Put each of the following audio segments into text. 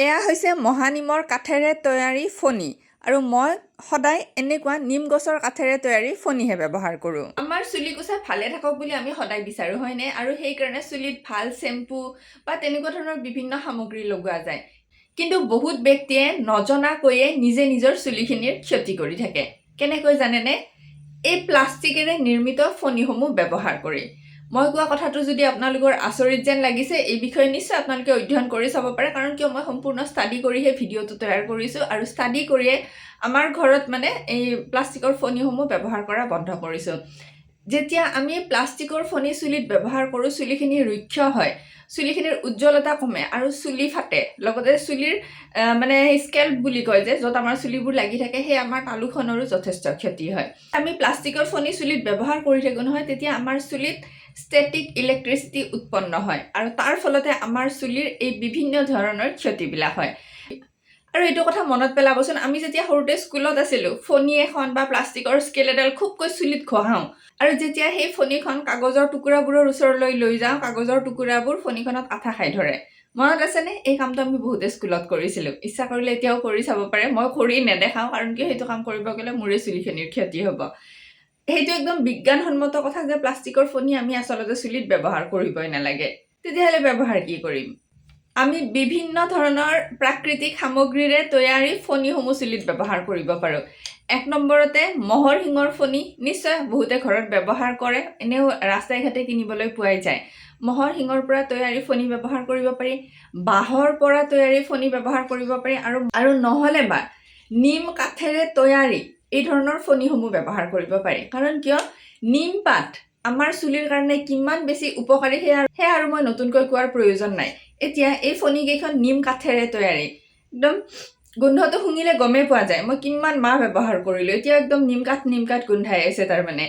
এয়া হৈছে মহানিমৰ কাঠেৰে তৈয়াৰী ফণী আৰু মই সদায় এনেকুৱা নিম গছৰ কাঠেৰে তৈয়াৰী ফণীহে ব্যৱহাৰ কৰোঁ। আমাৰ চুলি কোছা ভালে থাকক বুলি আমি সদায় বিচাৰোঁ হয়নে, আৰু সেইকাৰণে চুলিত ভাল চেম্পু বা তেনেকুৱা ধৰণৰ বিভিন্ন সামগ্ৰী লগোৱা যায়। কিন্তু বহুত ব্যক্তিয়ে নজনাকৈয়ে নিজে নিজৰ চুলিখিনিৰ ক্ষতি কৰি থাকে। কেনেকৈ জানেনে? এই প্লাষ্টিকেৰে নিৰ্মিত ফণীসমূহ ব্যৱহাৰ কৰি। মই কোৱা কথাটো যদি আপোনালোকৰ আচৰিত যেন লাগিছে, এই বিষয়ে নিশ্চয় আপোনালোকে অধ্যয়ন কৰি চাব পাৰে, কাৰণ কিয় মই সম্পূৰ্ণ ষ্টাডি কৰিহে ভিডিঅ'টো তৈয়াৰ কৰিছোঁ আৰু ষ্টাডি কৰিয়ে আমাৰ ঘৰত মানে এই প্লাষ্টিকৰ ফণীসমূহ ব্যৱহাৰ কৰা বন্ধ কৰিছোঁ। যেতিয়া আমি প্লাষ্টিকৰ ফণী চুলিত ব্যৱহাৰ কৰোঁ, চুলিখিনি ৰুক্ষ হয়, চুলিখিনিৰ উজ্জ্বলতা কমে আৰু চুলি ফাটে। লগতে চুলিৰ মানে স্কেল্প বুলি কয় যে, য'ত আমাৰ চুলিবোৰ লাগি থাকে, সেই আমাৰ তালুখনৰো যথেষ্ট ক্ষতি হয়। আমি প্লাষ্টিকৰ ফণী চুলিত ব্যৱহাৰ কৰি থাকোঁ নহয়, তেতিয়া আমাৰ চুলিত ষ্টেটিক ইলেক্ট্ৰিচিটি উৎপন্ন হয় আৰু তাৰ ফলতে আমাৰ চুলিৰ এই বিভিন্ন ধৰণৰ ক্ষতিবিলাক হয়। আৰু এইটো কথা মনত পেলাবচোন, আমি যেতিয়া সৰুতে স্কুলত আছিলোঁ, ফণী এখন বা প্লাষ্টিকৰ স্কেল এডাল খুবকৈ চুলিত ঘঁহাওঁ আৰু যেতিয়া সেই ফণীখন কাগজৰ টুকুৰাবোৰৰ ওচৰলৈ লৈ যাওঁ, কাগজৰ টুকুৰাবোৰ ফণীখনত আঠা খাই ধৰে। মনত আছেনে? এই কামটো আমি বহুতে স্কুলত কৰিছিলোঁ। ইচ্ছা কৰিলে এতিয়াও কৰি চাব পাৰে। মই কৰি নেদেখাওঁ, কাৰণ কিয় সেইটো কাম কৰিব গ'লে মোৰে চুলিখিনিৰ ক্ষতি হ'ব। সেইটো একদম বিজ্ঞানসন্মত কথা যে প্লাষ্টিকৰ ফণী আমি আচলতে চুলিত ব্যৱহাৰ কৰিবই নালাগে। তেতিয়াহ'লে ব্যৱহাৰ কি কৰিম? আমি বিভিন্ন ধৰণৰ প্ৰাকৃতিক সামগ্ৰীৰে তৈয়াৰী ফণীসমূহ চুলিত ব্যৱহাৰ কৰিব পাৰোঁ। 1 নম্বৰতে মহৰ শিঙৰ ফণী। নিশ্চয় বহুতে ঘৰত ব্যৱহাৰ কৰে, এনেও ৰাস্তাই ঘাটে কিনিবলৈ পোৱাই যায়। মহৰ শিঙৰ পৰা তৈয়াৰী ফণী ব্যৱহাৰ কৰিব পাৰি, বাঁহৰ পৰা তৈয়াৰী ফণী ব্যৱহাৰ কৰিব পাৰি আৰু নহ'লে বা নিম কাঠেৰে তৈয়াৰী এই ধৰণৰ ফণীসমূহ ব্যৱহাৰ কৰিব পাৰি। কাৰণ কিয়, নিম পাত আমাৰ চুলিৰ কাৰণে কিমান বেছি উপকাৰী সেয়া আৰু মই নতুনকৈ কোৱাৰ প্ৰয়োজন নাই। এতিয়া এই ফণীকেইখন নিম কাঠেৰে তৈয়াৰী, একদম গোন্ধটো শুঙিলে গমেই পোৱা যায়। মই কিমান মাহ ব্যৱহাৰ কৰিলোঁ, এতিয়া একদম নিম কাঠ গোন্ধাই আছে। তাৰমানে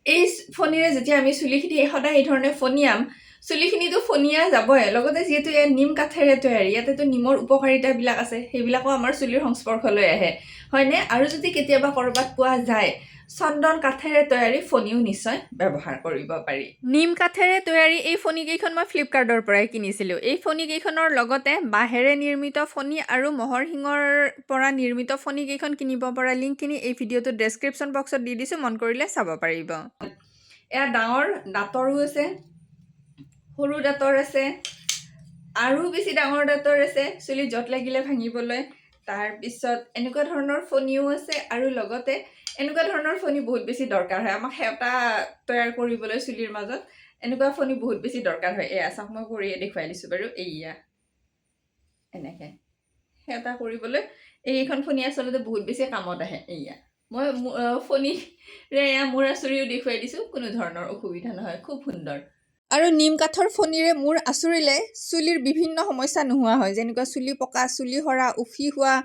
এই ফণীৰে যেতিয়া আমি চুলিখিনি সদায় এই ধৰণে ফণীয়াম, চুলিখিনিতো ফণীয়া যাবই, লগতে যিহেতু এয়া নিম কাঠেৰে তৈয়াৰী, ইয়াতেতো নিমৰ উপকাৰিতাবিলাক আছে, সেইবিলাকো আমাৰ চুলিৰ সংস্পৰ্শলৈ আহে হয়নে? আৰু যদি কেতিয়াবা ক'ৰবাত পোৱা যায়, চন্দন কাঠেৰে তৈয়াৰী ফণীও নিশ্চয় ব্যৱহাৰ কৰিব পাৰি। নিম কাঠেৰে তৈয়াৰী এই ফণীকেইখন মই ফ্লিপকাৰ্টৰ পৰাই কিনিছিলোঁ। এই ফণীকেইখনৰ লগতে বাঁহেৰে নিৰ্মিত ফণী আৰু মহৰ শিঙৰ পৰা নিৰ্মিত ফণীকেইখন কিনিব পৰা লিংকখিনি এই ভিডিঅ'টোৰ ডেছক্ৰিপশ্যন বক্সত দি দিছোঁ, মন কৰিলে চাব পাৰিব। এয়া ডাঙৰ দাঁতৰো আছে, সৰু দাঁতৰ আছে, আৰু বেছি ডাঙৰ দাঁতৰ আছে, চুলিত জঁট লাগিলে ভাঙিবলৈ। তাৰপিছত এনেকুৱা ধৰণৰ ফণীও আছে, আৰু লগতে এনেকুৱা ধৰণৰ ফণী বহুত বেছি দৰকাৰ হয় আমাক সেওঁতা তৈয়াৰ কৰিবলৈ চুলিৰ মাজত। এনেকুৱা ফণী বহুত বেছি দৰকাৰ হয়। এয়া চাওক, মই কৰিয়ে দেখুৱাই দিছোঁ বাৰু। এইয়া এনেকৈ সেওঁতা কৰিবলৈ এইখন ফণী আচলতে বহুত বেছি কামত আহে। এইয়া মই ফণীৰে এয়া মূৰ আঁচুৰিও দেখুৱাই দিছোঁ, কোনো ধৰণৰ অসুবিধা নহয়, খুব সুন্দৰ। আৰু নিম কাঠৰ ফণীৰে মূৰ আঁচুৰিলে চুলিৰ বিভিন্ন সমস্যা নোহোৱা হয়, যেনেকুৱা চুলি পকা, চুলি সৰা, উফি হোৱা,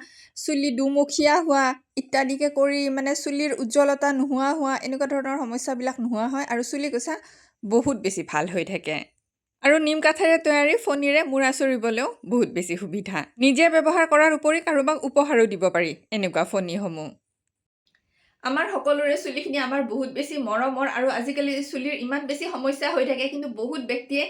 চুলি দুমুখীয়া হোৱা ইত্যাদিকে কৰি মানে চুলিৰ উজ্জ্বলতা নোহোৱা হোৱা, এনেকুৱা ধৰণৰ সমস্যাবিলাক নোহোৱা হয় আৰু চুলি কোছা বহুত বেছি ভাল হৈ থাকে। আৰু নিম কাঠেৰে তৈয়াৰী ফণীৰে মূৰ আঁচুৰিবলৈও বহুত বেছি সুবিধা। নিজে ব্যৱহাৰ কৰাৰ উপৰি কাৰোবাক উপহাৰো দিব পাৰি এনেকুৱা ফণীসমূহ। আমাৰ সকলোৰে চুলিখিনি আমাৰ বহুত বেছি মৰমৰ, আৰু আজিকালি চুলিৰ ইমান বেছি সমস্যা হৈ থাকে, কিন্তু বহুত ব্যক্তিয়ে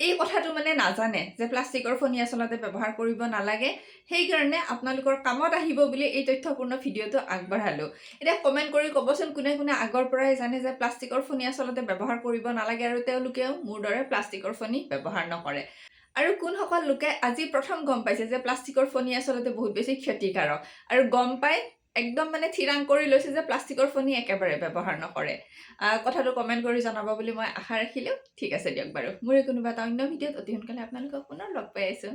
এই কথাটো মানে নাজানে যে প্লাষ্টিকৰ ফণী আচলতে ব্যৱহাৰ কৰিব নালাগে। সেইকাৰণে আপোনালোকৰ কামত আহিব বুলি এই তথ্যপূৰ্ণ ভিডিঅ'টো আগবঢ়ালোঁ। এতিয়া কমেণ্ট কৰি ক'বচোন, কোনে কোনে আগৰ পৰাই জানে যে প্লাষ্টিকৰ ফণী আচলতে ব্যৱহাৰ কৰিব নালাগে আৰু তেওঁলোকেও মোৰ দৰে প্লাষ্টিকৰ ফণী ব্যৱহাৰ নকৰে। আৰু কোনসকল লোকে আজি প্ৰথম গম পাইছে যে প্লাষ্টিকৰ ফণী আচলতে বহুত বেছি ক্ষতিকাৰক, আৰু গম পাই একদম মানে থিৰাং কৰি লৈছে যে প্লাষ্টিকৰ ফণী একেবাৰে ব্যৱহাৰ নকৰে। কথাটো কমেণ্ট কৰি জনাব বুলি মই আশা ৰাখিলোঁ। ঠিক আছে দিয়ক বাৰু, মোৰে কোনোবা এটা অন্য ভিডিঅ'ত অতি সোনকালে আপোনালোকক পুনৰ লগ পাই আছোঁ।